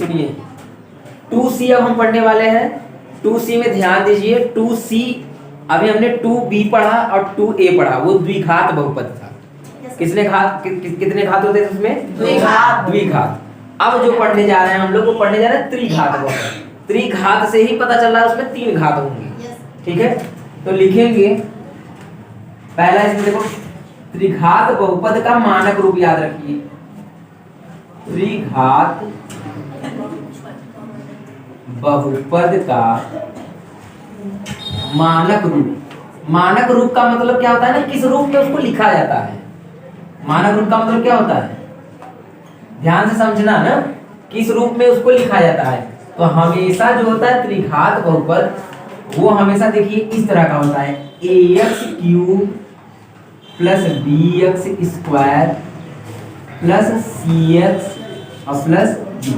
सुनिए 2c अब हम पढ़ने वाले हैं। 2c में ध्यान दीजिए 2c अभी हमने 2b पढ़ा और 2a पढ़ा, वो द्विघात बहुपद था। कितने घात होते थे उसमें? द्विघात। अब जो पढ़ने जा रहे हैं हम लोग, वो पढ़ने जा रहे हैं त्रिघात बहुपद। त्रिघात से ही पता चल रहा है उसमें 3 घात होंगे। ठीक है, तो लिखेंगे पहला इसमें देखो त्रिघात बहुपद का मानक रूप याद रखिए। त्रिघात बहुपद का मानक रूप। मानक रूप का मतलब क्या होता है ना, किस रूप में उसको लिखा जाता है। मानक रूप का मतलब क्या होता है, ध्यान से समझना ना, किस रूप में उसको लिखा जाता है। तो हमेशा जो होता है त्रिघात बहुपद, वो हमेशा देखिए इस तरह का होता है, ax³ plus bx square plus cx और प्लस d,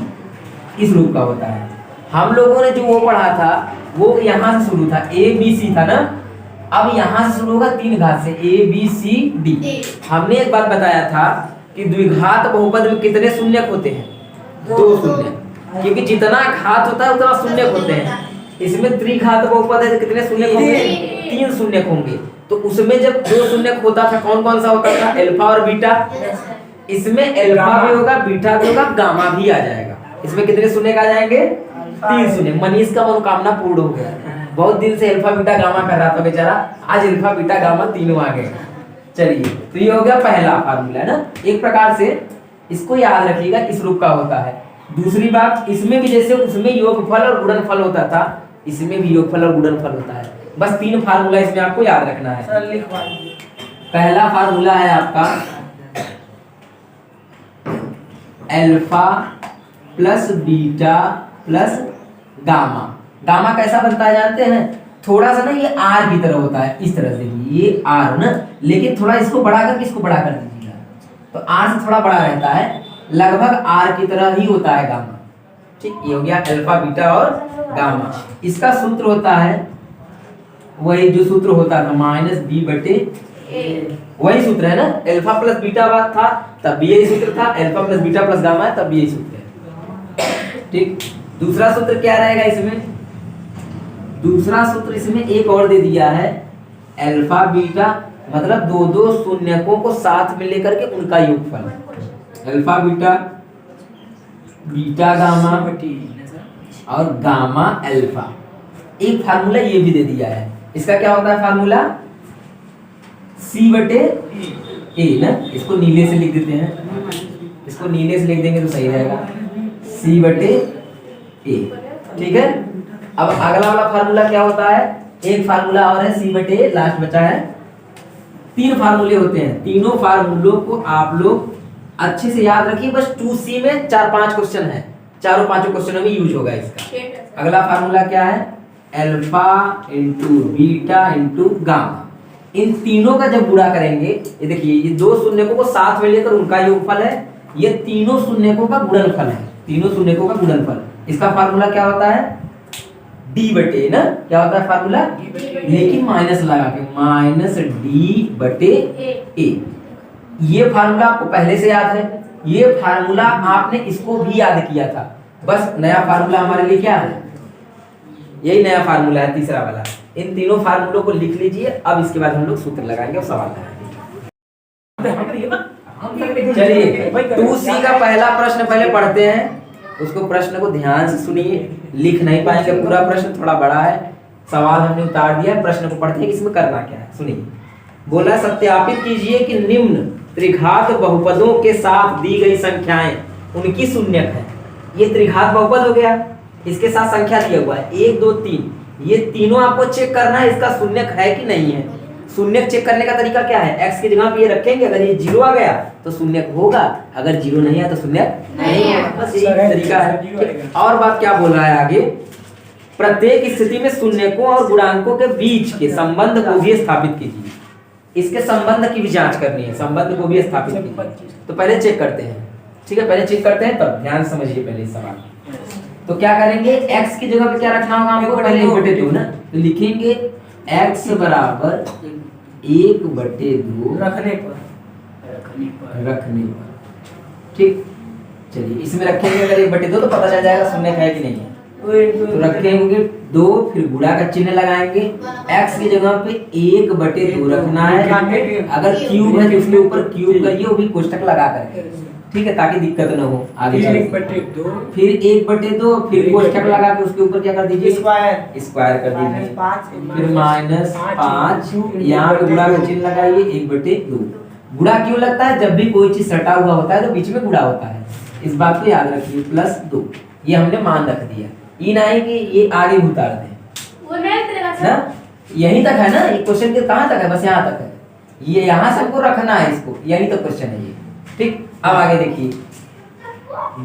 इस रूप का होता है। हम लोगों ने जो वो पढ़ा था वो यहाँ से शुरू था, a b c था ना, अब यहाँ से शुरू होगा 3 घात से, a b c d। हमने एक बात बताया था कि द्विघात बहुपद में कितने शून्यक होते हैं? 2 शून्यक, क्योंकि जितना घात होता है उतना शून्यक होते हैं। इसमें त्रिघात बहुपद है तो कितने शून्यक होंगे? 3 शून्यक होंगे। तो उसमें जब 2 शून्यक होता था, कौन कौन सा होता था? अल्फा और बीटा। इसमें अल्फा भी होगा, बीटा भी होगा, गामा भी आ जाएगा। इसमें कितने शून्यक आ जाएंगे? 3 शून्यक। मनीष का मनोकामना पूर्ण हो गया। बहुत दिन से अल्फा बीटा गामा कर रहा था बेचारा, आज अल्फा बीटा गामा तीनों आ गए। चलिए, तो ये हो गया पहला फार्मूला है ना। एक प्रकार से इसको याद रखिएगा, इस रूप का होता है। दूसरी बात, इसमें भी जैसे उसमें योगफल और गुणनफल होता था, इसमें भी योगफल और गुणनफल होता है। बस 3 फार्मूला इसमें आपको याद रखना है। पहला फार्मूला है आपका alpha plus beta plus gamma. Gamma कैसा बनता है जानते हैं? थोड़ा सा ना ये आर की तरह होता है, इस तरह से ये आर ना, लेकिन थोड़ा इसको बढ़ाकर किसको बड़ा कर दीजिएगा, तो आर से थोड़ा बड़ा रहता है, लगभग आर की तरह ही होता है गामा। ठीक, ये हो गया अल्फा बीटा और गामा। इसका सूत्र होता है वही जो सूत्र होता था -b/a, वही सूत्र है ना। अल्फा प्लस बीटा बात था तब भी यही सूत्र था, alpha plus beta plus gamma है तब भी यही सूत्र है। ठीक, दूसरा सूत्र क्या रहेगा इसमें? दूसरा सूत्र इसमें एक और दे दिया है, अल्फा बीटा मतलब 2 शून्यकों को साथ में लेकर के उनका योगफल, अल्फा बीटा, बीटा गामा और गामा अल्फा। एक फार्मूला ये भी दे दिया है, इसका क्या होता है फार्मूला? c/a ना। इसको नीले से लिख देते हैं, इसको नीले से लिख देंगे तो सही रहेगा, c/a। ठीक है, अब अगला वाला फार्मूला क्या होता है? एक फार्मूला और है c/a, लास्ट बचा है। 3 फार्मूले होते हैं, तीनों फार्मूलों को आप लोग अच्छे से याद रखिए। बस 2c में 4-5 क्वेश्चन है, चारों पांचों क्वेश्चनों में यूज होगा इसका। अगला फार्मूला क्या है? Alpha into beta into gamma. इन तीनों का जब गुणा करेंगे, ये देखिए ये 2 शून्यकों को साथ में लेकर उनका योगफल है, ये तीनों शून्यकों का गुणनफल है, तीनों शून्यकों का गुणनफल। इसका फार्मूला क्या होता है? d/a ना। क्या होता है फार्मूला? लेकिन माइनस लगा के, -d/a। ये फार्मूला आपको पहले से याद है, ये फार्मूला आपने इसको भी याद किया था। बस नया फार्मूला हमारे लिए क्या है? यही नया फार्मूला है, तीसरा वाला। इन तीनों फार्मूलों को लिख लीजिए। अब इसके बाद हम लोग सूत्र लगाएंगे और सवाल लगाएंगे। चलिए 2c का पहला प्रश्न पहले पढ़ते हैं, उसको प्रश्न को ध्यान से सुनिए। लिख नहीं पाएंगे पूरा प्रश्न, थोड़ा बड़ा है, सवाल हमने उतार दिया, प्रश्न को पढ़ते हैं कि इसमें करना क्या है। सुनिए, बोला सत्यापित कीजिए कि निम्न त्रिघात बहुपदों के साथ दी गई संख्याएं उनकी शून्यक है। ये त्रिघात बहुपद हो गया, इसके साथ संख्या दिया हुआ है 1 2 3, ये तीनों आपको चेक करना है इसका शून्यक है कि नहीं है। शून्यक चेक करने का तरीका क्या है? x की जगह पे ये रखेंगे, अगर ये 0 आ गया तो शून्यक होगा, अगर 0 नहीं आया तो शून्यक नहीं है। बस यही तरीका है। और बात क्या बोल रहा है आगे? प्रत्येक स्थिति में शून्यकों और गुणांकों के बीच के संबंध को भी स्थापित कीजिए। इसके संबंध की भी जांच करनी है, संबंध को भी स्थापित कीजिए। तो पहले चेक करते हैं, ठीक है, पहले चेक करते हैं, तब ध्यान समझिए पहले सवाल। तो क्या करेंगे? x की जगह पे क्या रखना होगा हमको? पहले 1/2 ना, तो लिखेंगे x बराबर 1/2 रखने पर, ठीक। चलिए इसमें रखेंगे अगर 1/2 तो पता चल जाएगा शून्य है कि नहीं है। तो रखेंगे 2, फिर गुणा का चिन्ह लगाएंगे। x की जगह पे 1/2 रखना है। अगर क्यूब है तो उसके ऊपर क्यूब करिए, वो भी कोष्टक लगा करके, ठीक है, ताकि दिक्कत न हो आगे चल। 1/2 फिर 1/2 फिर कोष्टक लगा के उसके ऊपर क्या कर दीजिए, स्क्वायर कर दीजिए। फिर -5 यहाँ पे गुणा का चिन्ह लगाइए 1/2। गुणा क्यों लगता है, जब भी कोई चीज सटा हुआ होता है तो बीच में गुणा होता है, इस बात को याद रखिए। +2 ये हमने मान रख दिया। इन आएगी ये आगे उतार दें वो नहीं तेरा ना, यहीं तक है ना ये क्वेश्चन के, कहाँ तक है, बस यहाँ तक है। ये यहाँ से हमको रखना है, इसको यहीं तक क्वेश्चन है ये, ठीक। अब आगे देखिए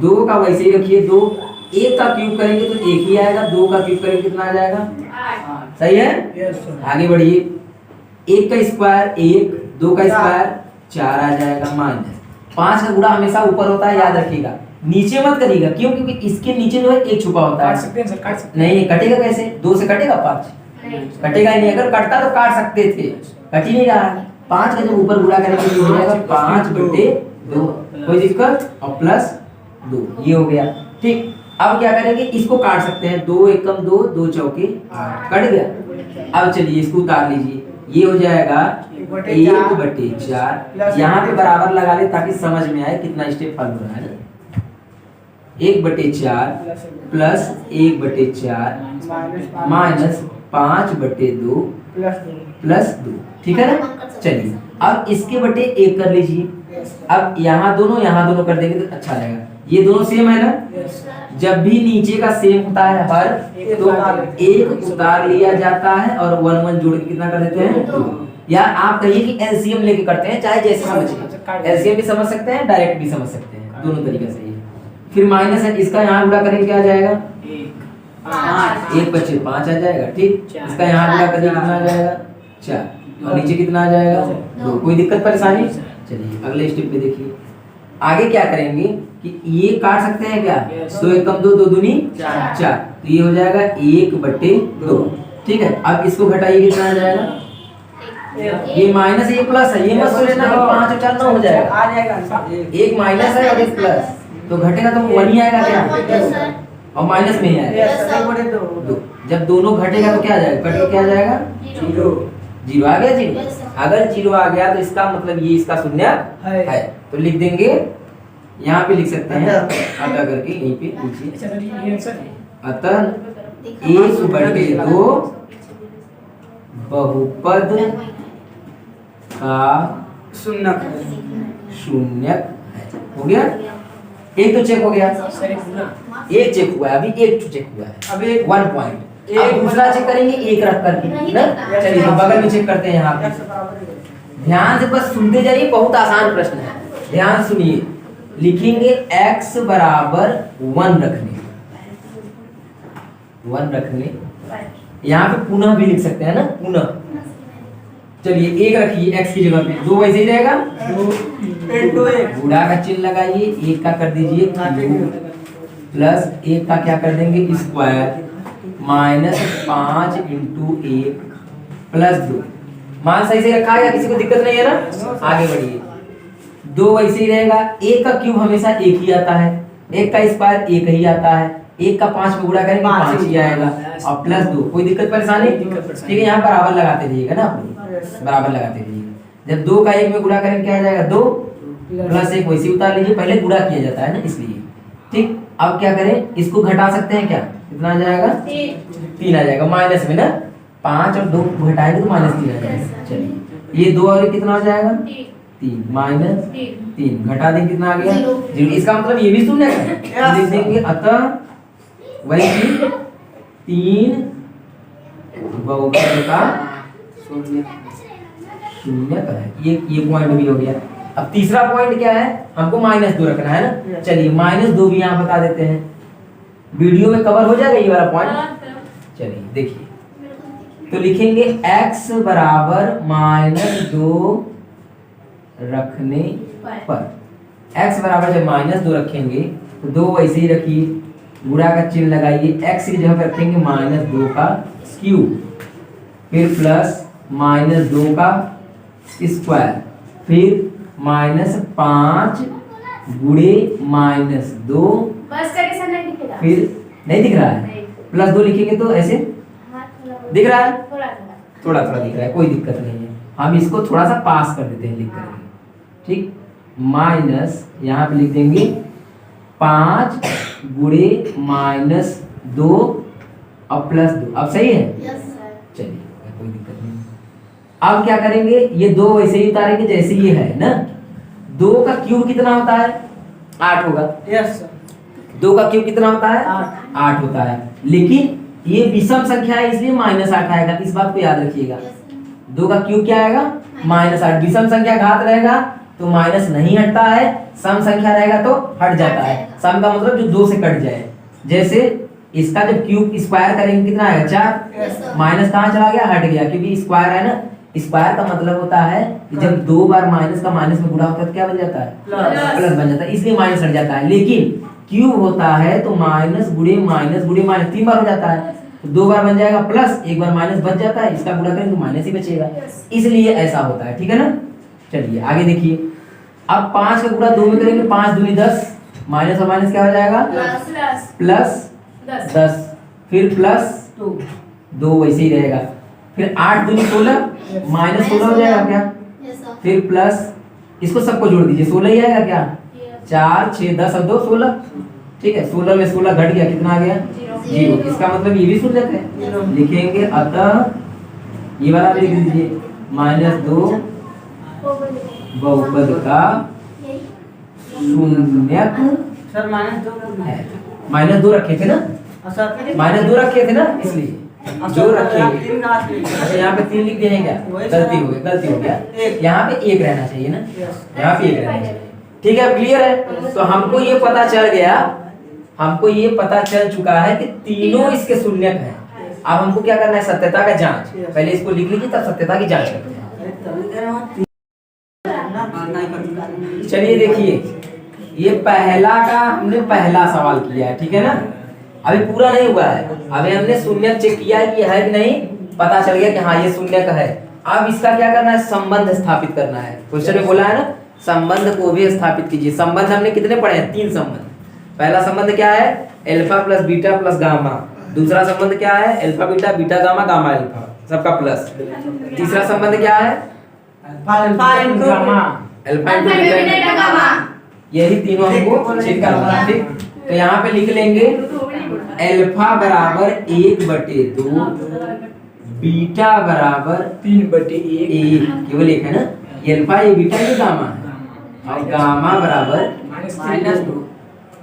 2 का वैसे ही रखिए। 2 1 का क्यूब करेंगे तो 1 ही आएगा, 2 का क्यूब करेंगे कितना आ जाएगा, 8। सही है। आगे बढ़िए, 1 का स्क्वायर 1, 2 का स्क्वायर 4 आ जाएगा। -5 का गुणा हमेशा ऊपर होता है, याद रखिएगा, नीचे मत करिएगा। क्यों, क्योंकि इसके नीचे जो है 1 छुपा होता काट है। सकते हैं सर, काट सकते नहीं कटेगा कैसे, 2 से कटेगा 5, कटेगा ही नहीं। अगर कटता तो काट सकते थे, कट ही नहीं रहा है। 5 का जब ऊपर गुणा करेंगे तो हो जाएगा 5/2, कोई दिक्कत, और +2 ये हो गया, ठीक। अब क्या करेंगे, इसको काट सकते हैं। 2 एकम 2, 2 चौके 8, कट गया। अब चलिए इसको उतार लीजिए, ये हो जाएगा 1/4। यहाँ पे बराबर लगा ले ताकि समझ में आए कितना स्टेप फल हो रहा है ना। 1/4 प्लस 1/4 माइनस 5/2 +2, ठीक है ना। चलिए अब इसके बटे 1 कर लीजिए। अब यहाँ दोनों कर देंगे तो अच्छा रहेगा। ये दोनों सेम है ना, जब भी नीचे का सेम होता है हर, तो 1 उतार लिया जाता है और 1 1 जोड़ के कितना कर देते हैं, 2। या आप कहिए कि एलसीएम लेके करते हैं, चाहे जैसे समझिए, एलसीएम भी समझ सकते हैं, डायरेक्ट भी समझ सकते हैं, दोनों तरीके से। फिर माइनस है, इसका यहाँ गुणा करेंगे क्या आ जाएगा, 1 बचे 5 आ जाएगा, ठीक। इसका यहाँ गुणा करेंगे कितना आ जाएगा, 4, और नीचे कितना आ जाएगा, 2। कोई दिक्कत परेशानी। चलिए अगले स्टेप पे देखिए, आगे क्या करेंगे कि ये काट सकते हैं क्या, 2 एकम 2, 2 दूनी 4, तो ये हो जाएगा 1/2, ठीक है। अब इसको घटाइए कितना आ जाएगा, ये माइनस ये प्लस है, ये मत सोचना कि 5 और 4 ना हो जाएगा, आ जाएगा। एक माइनस है और एक प्लस, तो घटेगा तो 1 ही आएगा क्या, और माइनस में ही आएगा 2। जब दोनों घटेगा तो क्या आ जाएगा, कट के क्या आ जाएगा, 0 आ गया। 0 अगर 0 आ गया तो इसका मतलब ये इसका शून्य है, तो लिख देंगे, यहाँ पे लिख सकते हैं अतः करके, यहीं पे नीचे, अतः 1/2 बहुपद का शून्यक है। हो गया, एक तो चेक हो गया, एक चेक हुआ है, अभी एक चेक हुआ है, अभी 1 पॉइंट। अब दूसरा चेक करेंगे 1 रख करके ना। चलिए तो बगल में चेक करते हैं। यहाँ पे ध्यान से बस सुनते जाइए, बहुत आसान प्रश्न है, ध्यान सुनिए। लिखेंगे x बराबर 1 रखने, यहाँ पे पुनः भी लिख सकते हैं ना, पुनः। चलिए 1 रखिए x की जगह पे, 2 वैसे ही रहेगा, गुणा का चिन्ह लगाइए, 1 का कर दीजिए क्यूब, प्लस 1 का क्या कर देंगे स्क्वायर, -5 × 1 +2। मान सही से रखा है या किसी को दिक्कत नहीं है ना, आगे बढ़िए। 2 वैसे ही रहेगा, 1 का क्यूब हमेशा 1 ही आता है, 1 का स्क्वायर 1 ही आता है, 1 का 5 में गुणा करेंगे 5 ही आएगा, और +2। कोई दिक्कत परेशानी, ठीक है। यहाँ बराबर लगाते रहिएगा ना, अपने बराबर लगाते रहिएगा। जब 2 का 1 में गुणा करेंगे क्या आ जाएगा, 2 + 1 वैसे उतार लीजिए, पहले गुणा किया जाता है ना इसलिए, ठीक। अब क्या करें, इसको घटा सकते हैं क्या, कितना आ जाएगा, 3 आ जाएगा, माइनस में ना, 5 और 2 घटाएंगे तो -3 आ जाएगा। चलिए ये 2 और कितना आ जाएगा, 3 -3 घटा देंगे कितना आ गया, 0। इसका मतलब ये भी शून्य है, लिख देंगे अतः वही 3 बहुपद का शून्य है। ये पॉइंट भी हो गया। अब तीसरा पॉइंट क्या है, हमको -2 रखना है ना। चलिए -2 भी यहाँ बता देते हैं, वीडियो में कवर हो जाएगा ये वाला पॉइंट। चलिए देखिए, तो लिखेंगे x बराबर -2 रखने पर, x बराबर जब -2 रखेंगे तो 2 वैसे ही रखिए, गुणा का चिन्ह लगाइए, x की जगह पर रखेंगे -2 का क्यूब, फिर प्लस -2 का स्क्वायर, फिर -5 गुणे माइनस 2, बस करके सर नहीं दिखेगा। फिर नहीं दिख रहा है, नहीं। प्लस 2 लिखेंगे तो ऐसे हाँ, थोड़ा दिख रहा है, थोड़ा थोड़ा थोड़ा दिख रहा है, कोई दिक्कत नहीं है। हम इसको थोड़ा सा पास कर देते हैं लिख करके, ठीक। माइनस यहाँ पे लिख देंगे 5 गुणे माइनस 2 और प्लस 2। अब सही है, यस सर। चलिए कोई दिक्कत नहीं। अब क्या करेंगे, ये 2 वैसे ही उतारेंगे जैसे ये है ना। 2 का क्यूब कितना होता है, 8 होगा। Yes sir. 2 का क्यूब कितना होता है, 8 8 होता है। लेकिन ये विषम संख्या है इसलिए -8 आएगा, इस बात को याद रखिएगा। 2 का क्यूब क्या आएगा, -8। विषम संख्या घात रहेगा तो माइनस नहीं हटता है, सम संख्या रहेगा तो हट जाता है। सम का मतलब जो 2 से कट जाए। जैसे इसका जब क्यूब स्क्वायर करेंगे कितना आएगा, 4। माइनस कहाँ चला गया, हट गया, क्योंकि स्क्वायर है ना। स्क्वायर का मतलब होता है कि जब 2 बार माइनस का माइनस में गुणा होता है तो क्या बन जाता है, प्लस बन जाता है, इसलिए माइनस हट जाता है। लेकिन क्यूब होता है तो माइनस गुणे माइनस 3 बार हो जाता है, तो 2 बार बन जाएगा प्लस, 1 बार माइनस बच जाता है, इसका गुणा करेंगे तो माइनस ही बचेगा, इसलिए ऐसा होता है। ठीक है ना। चलिए आगे देखिए। अब 5 का गुणा 2 में करेंगे, 5 दूनी 10, माइनस और माइनस क्या हो जाएगा, प्लस 10, फिर प्लस 2 वैसे ही रहेगा। फिर 8 दूनी 16, माइनस 16 हो जाएगा क्या, फिर प्लस, इसको सबको जोड़ दीजिए, 16 ही आएगा क्या, 4 6 10 और 2 16। ठीक है, 16 में 16 घट गया, कितना आ गया, 0। इसका मतलब ये भी शून्य है, लिखेंगे अतः ये वाला भी लिख दीजिए, -2 बहुपद का शून्यक सर -2 है। -2 रखे थे ना, सर -2 रखे थे ना, इसलिए जो रखेंगे। 3 का अच्छा यहाँ पे 3 लिख दिए हैं क्या, गलती हो गया। यहाँ पे 1 रहना चाहिए ना, यहाँ पे 1 रहना चाहिए। ठीक है, क्लियर है। तो हमको ये पता चल गया, हमको ये पता चल चुका है कि तीनों इसके शून्यक हैं। अब हमको क्या करना है, सत्यता का जांच। पहले इसको लिख लीजिए, तब सत्यता की जांच करते हैं। चलिए देखिए, ये पहला का हमने पहला सवाल किया है, ठीक है ना। अभी पूरा नहीं हुआ है, अभी हमने शून्यक चेक किया कि है कि नहीं, पता चल गया कि हाँ ये शून्यक है। अब इसका क्या करना है, संबंध स्थापित करना है। क्वेश्चन में बोला है ना, संबंध को भी स्थापित कीजिए। संबंध हमने कितने पढ़े हैं, 3 संबंध। पहला संबंध क्या है, alpha plus beta plus gamma. दूसरा संबंध क्या है, alpha beta beta gamma gamma alpha, सबका प्लस। तीसरा संबंध क्या है, alpha into gamma. Alpha into beta gamma. यही तीनों हमको चेक करना है, ठीक। तो यहाँ पे लिख लेंगे अल्फा बराबर 1/2, बीटा बराबर 3/1, केवल एक है ना, ये अल्फा ये बीटा ये गामा है, और गामा बराबर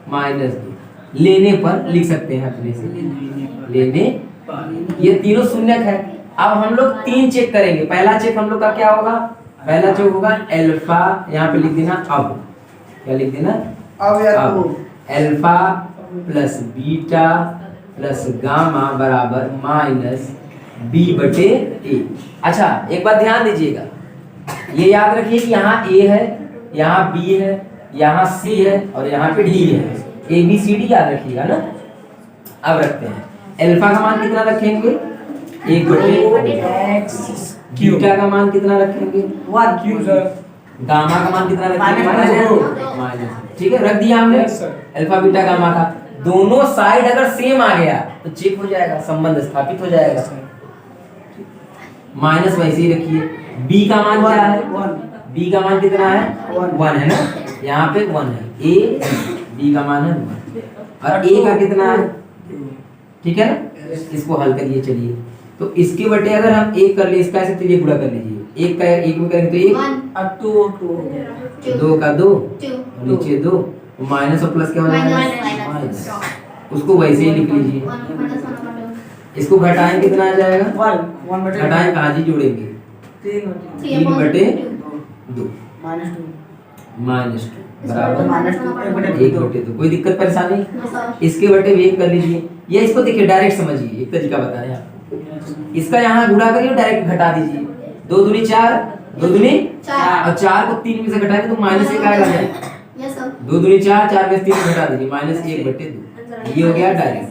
-2। लेने पर लिख सकते हैं अपने से, लेने, ये तीनों शून्यक है। अब हम लोग 3 चेक करेंगे। पहला चेक हम लोग का क्या होगा, पहला चेक होगा अल्फा, यहाँ पे लिख देना, अब क्या लिख देना, अब alpha plus beta plus gamma बराबर -b/a। अच्छा एक बात ध्यान दीजिएगा, ये याद रखिए कि यहाँ a है, यहाँ b है, यहाँ c है और यहाँ पे d है। ABCD याद रखिएगा ना। अब रखते हैं, अल्फा का मान कितना रखेंगे, 1/x। बीटा का मान कितना रखेंगे, 1 क्यूब सर। गामा का मान कितना रखेंगे, -2। ठीक है, रख दिया हमने अल्फा बीटा गामा का। दोनों साइड अगर सेम आ गया तो चेक हो जाएगा, संबंध स्थापित हो जाएगा। माइनस वैसे ही रखिए। बी का मान क्या है, बी का मान कितना है, 1 है ना, यहाँ पे 1 है, ए बी का मान है 1 और ए का कितना है, ठीक है ना। इसको हल करिए। चलिए तो इसके बटे अगर हम 1 कर ले, इसका ऐसे तो ये गुणा कर लीजिए, 1 का 1 में करेंगे तो 1 2 का 2 नीचे 2, माइनस और प्लस क्या हो जाएगा, माइनस। उसको वैसे ही लिख लीजिए। इसको घटाएं कितना आ जाएगा, 1 घटाएं कहाँ जी, जोड़ेंगे 3/2 -2 बराबर -1/2। कोई दिक्कत परेशानी, इसके बटे भी 1 कर लीजिए, या इसको देखिए डायरेक्ट समझिए, एक तरीका बता रहे हैं आपको। इसका यहाँ गुणा करिए, डायरेक्ट घटा दीजिए, 2 दूनी 4, 2 दूनी 4 और 4 को 3 में से घटाएंगे तो -1 आएगा। 2 दूनी 4, 4 में से 3 घटा दीजिए, -1/2। ये हो गया डायरेक्ट।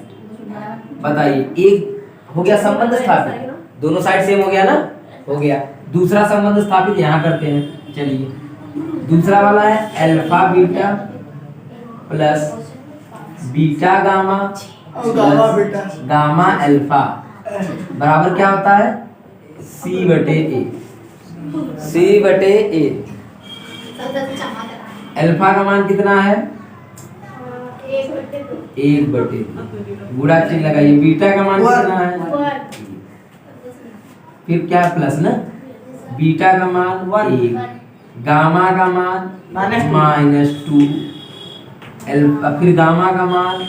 बताइए, एक हो गया संबंध स्थापित, दोनों साइड सेम हो गया ना, हो गया। दूसरा संबंध स्थापित यहाँ करते हैं। चलिए दूसरा वाला है alpha beta plus beta gamma gamma beta gamma alpha बराबर क्या होता है सी बटे ए। सी बटे ए। अल्फा का मान कितना है 1/2 गुणा चिन्ह लगाइए। बीटा का मान कितना है फिर क्या प्लस ना बीटा का मान 1 गामा का मान -2 अल्फा फिर गामा का मान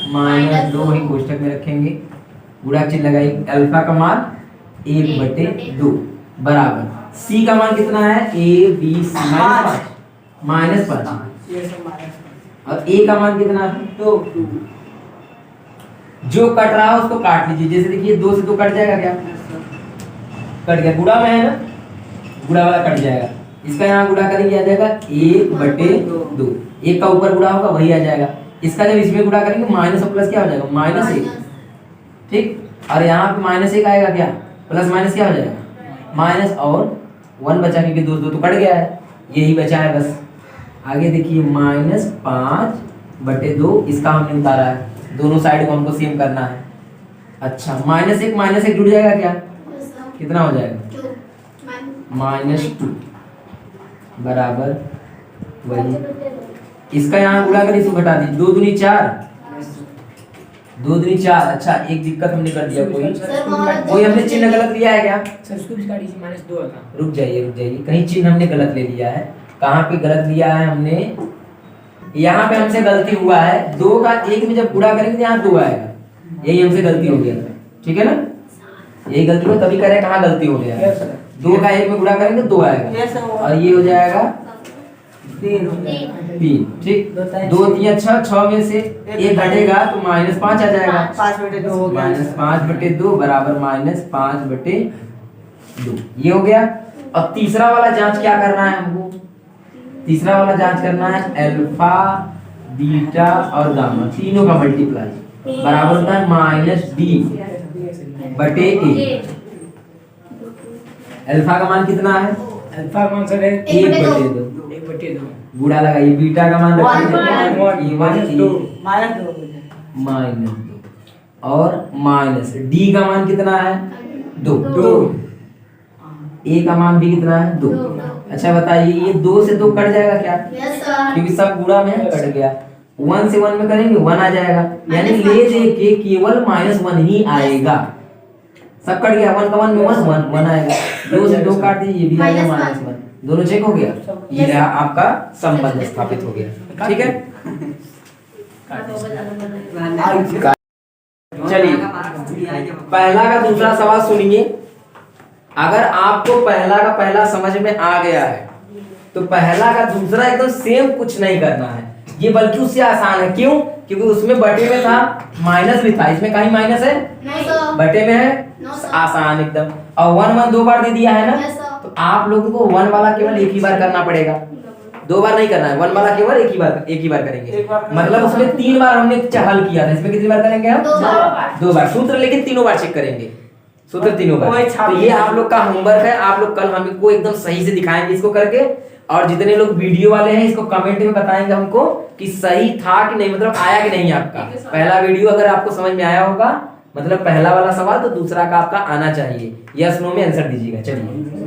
-2 ही कोष्टक में रखेंगे गुणा चिन्ह लगाइए। अल्फा का मान 1/2 बराबर सी का मान कितना है ए बी सी -5 और ए का मान कितना है 2। जो कट रहा है उसको काट लीजिए। जैसे देखिए 2 से 2 कट जाएगा क्या कट गया गुणा में है ना गुणा वाला कट जाएगा। इसका यहाँ गुणा करेंगे आ जाएगा 1/2 एक का ऊपर गुणा होगा वही आ जाएगा। इसका जब इसमें गुणा करेंगे माइनस और प्लस क्या हो जाएगा -1 ठीक और यहाँ पे -1 आएगा क्या प्लस माइनस क्या हो जाएगा माइनस और 1 बचा क्योंकि 2 तो कट गया है यही बचा है बस। आगे देखिए -5/2 इसका हमने उतारा है दोनों साइड को हमको सेम करना है। अच्छा -1 जुड़ जाएगा क्या कितना हो जाएगा -2 बराबर वही। इसका यहाँ गुणा कर इसको घटा दीजिए 2 दूनी 4 2 दूनी 4। अच्छा एक दिक्कत हमने कर दिया कोई हमने चिन्ह गलत लिया है क्या रुक जाइए कहीं चिन्ह हमने गलत ले लिया है। कहाँ पे गलत लिया है हमने यहाँ पे हमसे गलती हुआ है 2 का 1 में जब गुणा करेंगे यहाँ 2 आएगा यही हमसे गलती हो गया ठीक है ना यही गलती हो तभी करें कहाँ गलती हो गया 2 का 1 में गुणा करेंगे 2 आएगा और ये हो जाएगा 3 ठीक 2 3 6 में से 1 घटेगा तो -5 आ जाएगा 5/2 बराबर -5/2 ये हो गया। और तीसरा वाला जांच क्या करना है हमको तीसरा वाला जांच करना है अल्फा बीटा और गामा तीनों का मल्टीप्लाई बराबर होता है -d/a। अल्फा का मान कितना है अल्फा कौन सा है 1/2 गुणा लगाइए। बीटा का मान -2 और माइनस डी का मान कितना है 2 ए का मान भी कितना है 2। अच्छा बताइए ये 2 से 2 कट जाएगा क्या क्योंकि सब गुणा में कट गया 1 से 1 में करेंगे 1 आ जाएगा यानी ले दे के केवल -1 ही आएगा। सब कट गया 1 का 1 में 1 आएगा 2 से 2 काट दीजिए ये भी आएगा -1 दोनों चेक हो गया ये रहा आपका संबंध स्थापित हो गया ठीक है। चलिए पहला का दूसरा सवाल सुनिए। अगर आपको पहला का पहला समझ में आ गया है तो पहला का दूसरा एकदम सेम कुछ नहीं करना है ये बल्कि उससे आसान है। क्यों क्योंकि उसमें बटे में था माइनस भी था इसमें कहीं माइनस है बटे में है आसान एकदम। और 1 2 बार दे दिया है ना तो आप लोगों को 1 वाला केवल एक ही बार करना पड़ेगा 2 बार नहीं करना है 1 वाला केवल एक ही बार करेंगे। मतलब उसमें 3 बार हमने हल किया था इसमें कितनी बार करेंगे हम 2 बार सूत्र लेकिन तीनों बार चेक करेंगे सूत्र तीनों बार। तो ये आप लोग का होमवर्क है आप लोग कल हमको एकदम सही से दिखाएंगे इसको करके और जितने लोग वीडियो वाले हैं इसको कमेंट में बताएंगे हमको कि सही था कि नहीं मतलब आया कि नहीं आपका पहला वीडियो अगर आपको समझ में आया होगा मतलब पहला वाला सवाल तो दूसरा का आपका आना चाहिए यस नो में आंसर दीजिएगा। चलिए